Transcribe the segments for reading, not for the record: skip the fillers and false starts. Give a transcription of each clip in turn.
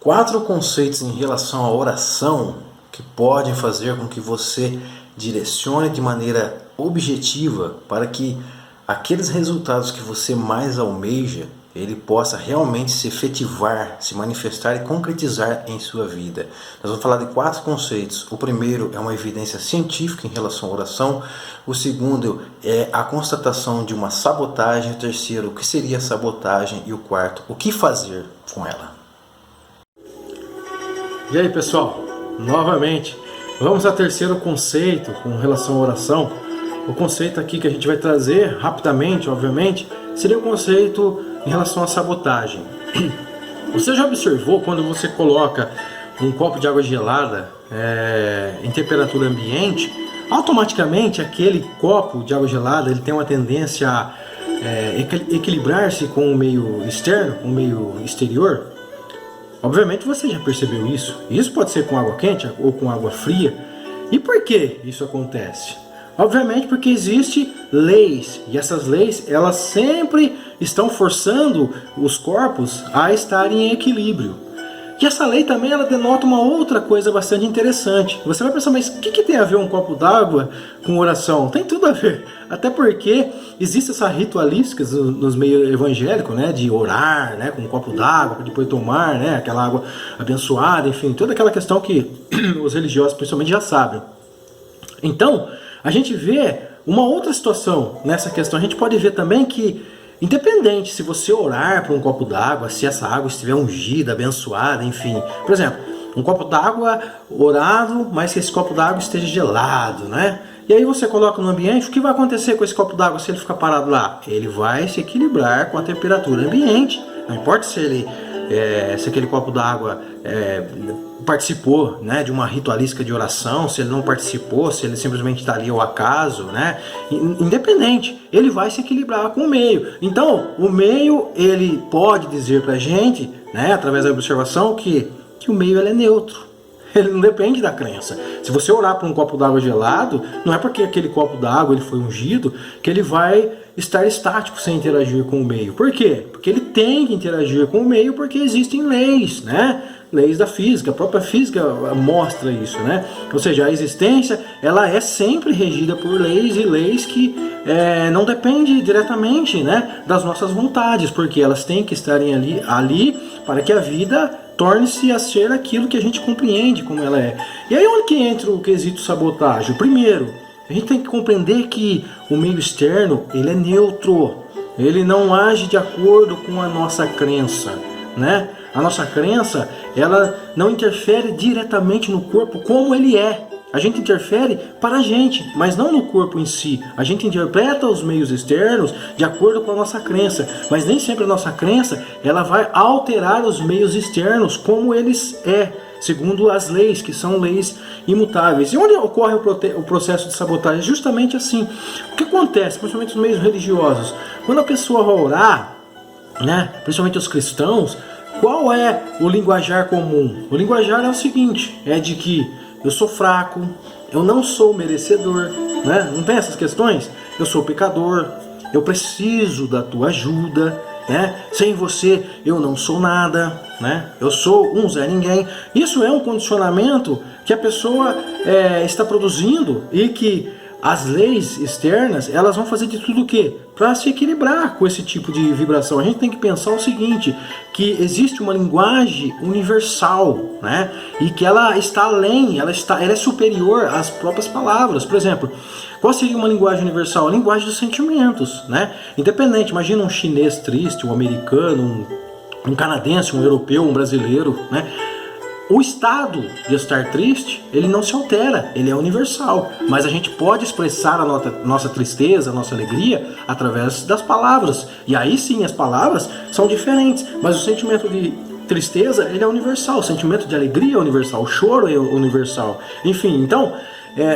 4 conceitos em relação à oração que podem fazer com que você direcione de maneira objetiva para que aqueles resultados que você mais almeja, ele possa realmente se efetivar, se manifestar e concretizar em sua vida. Nós vamos falar de 4 conceitos. O primeiro é uma evidência científica em relação à oração. O segundo é a constatação de uma sabotagem. O terceiro, o que seria a sabotagem. E o quarto, o que fazer com ela. E aí, pessoal, novamente, vamos ao terceiro conceito com relação à oração. O conceito aqui que a gente vai trazer rapidamente, obviamente, seria o conceito em relação à sabotagem. Você já observou quando você coloca um copo de água gelada em temperatura ambiente, automaticamente aquele copo de água gelada ele tem uma tendência a equilibrar-se com o meio externo, com o meio exterior? Obviamente você já percebeu isso. Isso pode ser com água quente ou com água fria. E por que isso acontece? Obviamente porque existem leis, e essas leis elas sempre estão forçando os corpos a estarem em equilíbrio. E essa lei também ela denota uma outra coisa bastante interessante. Você vai pensar, mas o que tem a ver um copo d'água com oração? Tem tudo a ver. Até porque existe essa ritualística nos meios evangélicos, né, de orar, né, com um copo d'água para depois tomar, né, aquela água abençoada, enfim, toda aquela questão que os religiosos principalmente já sabem. Então, a gente vê uma outra situação nessa questão. A gente pode ver também que, independente se você orar para um copo d'água, se essa água estiver ungida, abençoada, enfim. Por exemplo, um copo d'água orado, mas que esse copo d'água esteja gelado, né? E aí você coloca no ambiente, o que vai acontecer com esse copo d'água se ele ficar parado lá? Ele vai se equilibrar com a temperatura ambiente. Não importa se aquele copo d'água participou, né, de uma ritualística de oração, se ele não participou, se ele simplesmente está ali ao acaso, né, independente, ele vai se equilibrar com o meio. Então, o meio ele pode dizer para a gente, né, através da observação, que o meio ele é neutro. Ele não depende da crença. Se você orar para um copo d'água gelado, não é porque aquele copo d'água ele foi ungido que ele vai estar estático sem interagir com o meio. Por quê? Porque ele tem que interagir com o meio porque existem leis, né? Leis da física, a própria física mostra isso, né? Ou seja, a existência ela é sempre regida por leis e leis que não dependem diretamente, né, das nossas vontades, porque elas têm que estarem ali para que a vida torne-se a ser aquilo que a gente compreende como ela é. E aí onde que entra o quesito sabotagem? O primeiro, a gente tem que compreender que o meio externo ele é neutro, ele não age de acordo com a nossa crença, né? A nossa crença ela não interfere diretamente no corpo como ele é. A gente interfere para a gente, mas não no corpo em si. A gente interpreta os meios externos de acordo com a nossa crença, mas nem sempre a nossa crença ela vai alterar os meios externos como eles segundo as leis, que são leis imutáveis. E onde ocorre o processo de sabotagem? Justamente assim. O que acontece, principalmente nos meios religiosos? Quando a pessoa vai orar, né, principalmente os cristãos, qual é o linguajar comum? O linguajar é o seguinte, é de que eu sou fraco, eu não sou merecedor, né? Não tem essas questões? Eu sou pecador, eu preciso da tua ajuda, né? Sem você eu não sou nada, né? Eu sou um Zé Ninguém. Isso é um condicionamento que a pessoa está produzindo e que as leis externas elas vão fazer de tudo o quê? Para se equilibrar com esse tipo de vibração. A gente tem que pensar o seguinte, que existe uma linguagem universal, né? E que ela está além, ela é superior às próprias palavras. Por exemplo, qual seria uma linguagem universal? A linguagem dos sentimentos, né? Independente, imagina um chinês triste, um americano, um canadense, um europeu, um brasileiro, né? O estado de estar triste, ele não se altera, ele é universal. Mas a gente pode expressar a nossa tristeza, a nossa alegria, através das palavras. E aí sim, as palavras são diferentes. Mas o sentimento de tristeza, ele é universal. O sentimento de alegria é universal. O choro é universal. Enfim, então,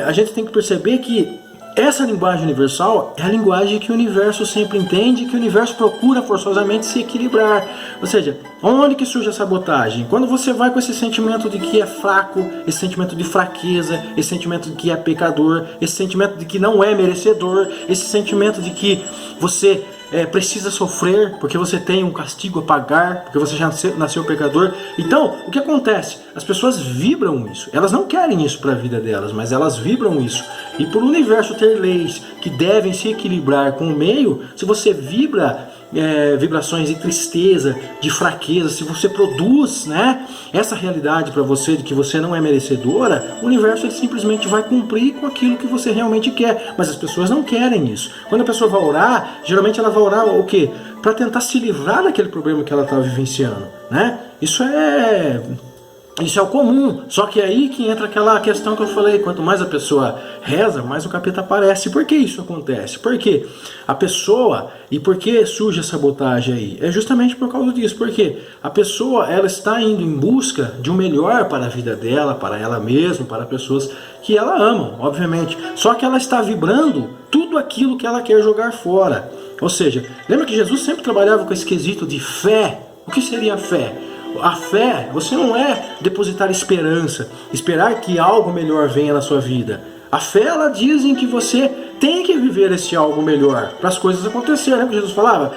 a gente tem que perceber que essa linguagem universal é a linguagem que o universo sempre entende, que o universo procura forçosamente se equilibrar. Ou seja, onde que surge a sabotagem? Quando você vai com esse sentimento de que é fraco, esse sentimento de fraqueza, esse sentimento de que é pecador, esse sentimento de que não é merecedor, esse sentimento de que você precisa sofrer, porque você tem um castigo a pagar, porque você já nasceu pecador. Então, o que acontece? As pessoas vibram isso. Elas não querem isso para a vida delas, mas elas vibram isso. E por o universo ter leis que devem se equilibrar com o meio, se você vibra vibrações de tristeza, de fraqueza, se você produz, né, essa realidade para você de que você não é merecedora, o universo ele simplesmente vai cumprir com aquilo que você realmente quer. Mas as pessoas não querem isso. Quando a pessoa vai orar, geralmente ela vai orar o quê? Para tentar se livrar daquele problema que ela está vivenciando, né? Isso é o comum, só que é aí que entra aquela questão que eu falei, quanto mais a pessoa reza, mais o capeta aparece. Por que isso acontece? Porque a pessoa, e por que surge a sabotagem aí? É justamente por causa disso, porque a pessoa ela está indo em busca de um melhor para a vida dela, para ela mesma, para pessoas que ela ama, obviamente. Só que ela está vibrando tudo aquilo que ela quer jogar fora. Ou seja, lembra que Jesus sempre trabalhava com esse quesito de fé? O que seria a fé? A fé, você não é depositar esperança, esperar que algo melhor venha na sua vida. A fé, ela diz em que você tem que viver esse algo melhor para as coisas acontecerem. Lembra que Jesus falava?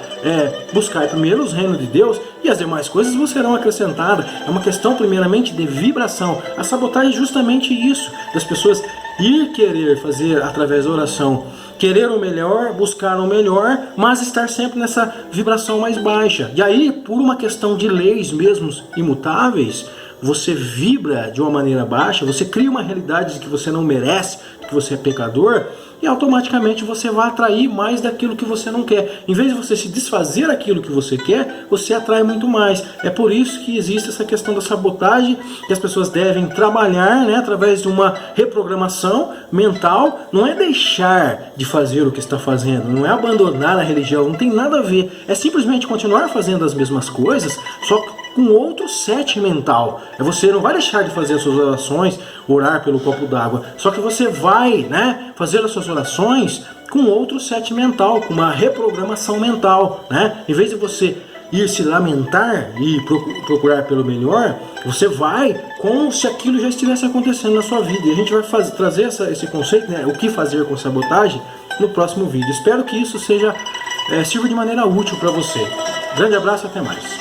Buscar primeiro os reinos de Deus e as demais coisas vos serão acrescentadas. É uma questão primeiramente de vibração. A sabotagem é justamente isso, das pessoas ir querer fazer através da oração, querer o melhor, buscar o melhor, mas estar sempre nessa vibração mais baixa. E aí, por uma questão de leis mesmo imutáveis, você vibra de uma maneira baixa, você cria uma realidade de que você não merece, que você é pecador, e automaticamente você vai atrair mais daquilo que você não quer. Em vez de você se desfazer daquilo que você quer, você atrai muito mais. É por isso que existe essa questão da sabotagem, que as pessoas devem trabalhar, né, através de uma reprogramação mental. Não é deixar de fazer o que está fazendo, não é abandonar a religião, não tem nada a ver. É simplesmente continuar fazendo as mesmas coisas, só com outro set mental. Você não vai deixar de fazer as suas orações, orar pelo copo d'água, só que você vai, né, fazer as suas orações com outro set mental, com uma reprogramação mental, né? Em vez de você ir se lamentar e procurar pelo melhor, você vai como se aquilo já estivesse acontecendo na sua vida. E a gente vai trazer esse conceito, né, o que fazer com sabotagem, no próximo vídeo. Espero que isso sirva de maneira útil para você. Grande abraço e até mais.